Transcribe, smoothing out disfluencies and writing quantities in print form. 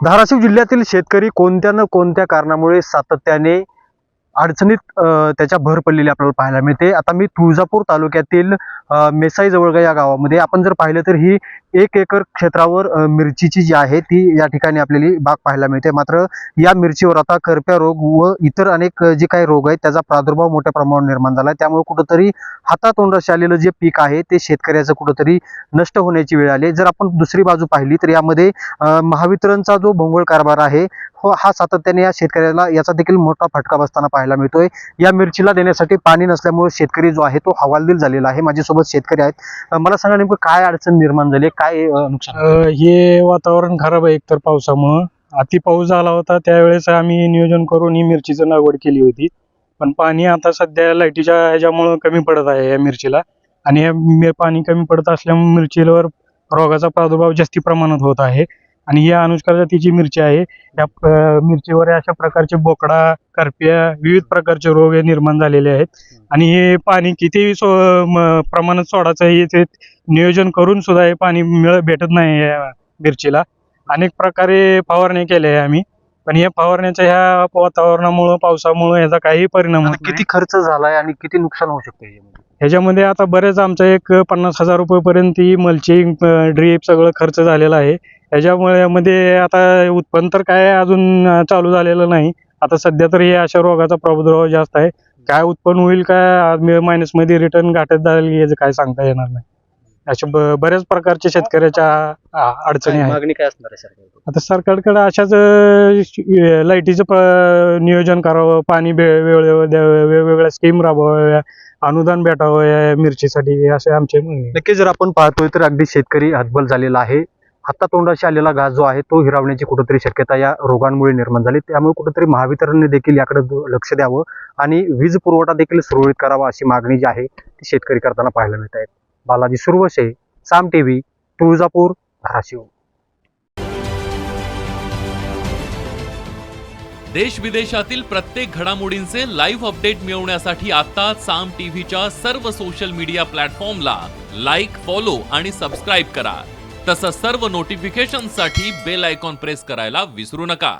धाराशिव जिल्ह्यातील शेतकरी कोणत्या न कोणत्या कारणामुळे सातत्याने अडचणीत त्याच्या भर पडलेली आपल्याला पाहायला मिळते. आता मी तुळजापूर तालुक्यातील मेसाई जवळगा या गावामध्ये आपण जर पाहिलं तर ही 1 एकर क्षेत्रावर मिरचीची जी आहे ती या ठिकाणी आपल्याला बाग पाहायला मिळते. मात्र या मिरचीवर आता करप्या रोग व इतर अनेक जे काही रोग आहेत त्याचा प्रादुर्भाव मोठ्या प्रमाणावर निर्माण झाला आहे. त्यामुळे कुठंतरी हातातोंडाशी आलेलं जे पीक आहे ते शेतकऱ्याचं कुठंतरी नष्ट होण्याची वेळ आली. जर आपण दुसरी बाजू पाहिली तर यामध्ये महावितरणचा जो भोंगळ कारभार आहे हा सातत्याने या शेतकऱ्याला याचा देखील मोठा फटका बसताना पाहायला मिळतोय. या मिरचीला देण्यासाठी पाणी नसल्यामुळे शेतकरी जो आहे तो हवालदिल झालेला आहे. माझ्यासोबत शेतकरी आहेत. मला सांगा नेमकं काय अडचण निर्माण झाली, काय नुकसान? हे वातावरण खराब आहे. एकतर पावसामुळं अति पाऊस झाला होता, त्यावेळेस आम्ही नियोजन करून ही मिरचीची लागवड केली होती. पण पाणी आता सध्या लाईटीच्या ह्याच्यामुळं कमी पडत आहे या मिरचीला, आणि हे पाणी कमी पडत असल्यामुळे मिरचीवर रोगाचा प्रादुर्भाव जास्ती प्रमाणात होत आहे. आणि ही अनुष्का जातीची मिरची आहे. या मिरचीवर अशा प्रकारचे बोकडा, करप्या, विविध प्रकारचे रोग हे निर्माण झालेले आहेत. आणि हे पाणी किती प्रमाणात सोडायचं हे ते नियोजन करून सुद्धा हे पाणी भेटत नाही या मिरचीला. अनेक प्रकारे फवारणी केल्या आहे आम्ही, पण या फवारण्याच्या ह्या वातावरणामुळं, पावसामुळं याचा काही परिणाम होत नाही. किती खर्च झालाय आणि किती नुकसान होऊ शकतं ह्याच्यामध्ये? आता बरेच आमचा एक 50,000 रुपयेपर्यंत ही मल्चिंग, ड्रीप सगळं खर्च झालेला आहे. ह्याच्यामुळे यामध्ये आता उत्पन्न तर काय अजून चालू झालेलं नाही. आता सध्या तर हे अशा रोगाचा प्रादुर्भाव जास्त आहे. काय उत्पन्न होईल, काय मायनस मध्ये रिटर्न घाटत जाईल याचं काय सांगता येणार नाही. अशा बऱ्याच प्रकारच्या शेतकऱ्याच्या अडचणी आहेत. मागणी काय असणार आहे सरकार? आता सरकारकडे अशाच लाईटीचं नियोजन करावं, पाणी वेळेवर द्यावं, वेगवेगळ्या स्कीम राबवाव्या, अनुदान भेटावं या मिरचीसाठी, असे आमचे म्हणणे. नक्कीच जर आपण पाहतोय तर अगदी शेतकरी हतबल झालेला आहे. हातातोंडाशी आलेला घास जो आहे तो हिरावण्याची कुठेतरी शक्यता या रोगांमुळे निर्माण झाली. त्यामुळे कुठेतरी महावितरणने देखील याकडे लक्ष द्यावं आणि वीज पुरवठा देखील सुरळीत करावा अशी मागणी जी आहे ती शेतकरी करताना पाहायला मिळत आहे. बालाजी सुरवसे, साम टीव्ही, तुळजापूर, धाराशिव. देश विदेशातील प्रत्येक घडामोडींचे लाईव्ह अपडेट मिळवण्यासाठी आता साम टीव्हीच्या सर्व सोशल मीडिया प्लॅटफॉर्मला लाईक, फॉलो आणि सबस्क्राईब करा. तसंच सर्व नोटिफिकेशनसाठी बेल आयकॉन प्रेस करायला विसरू नका.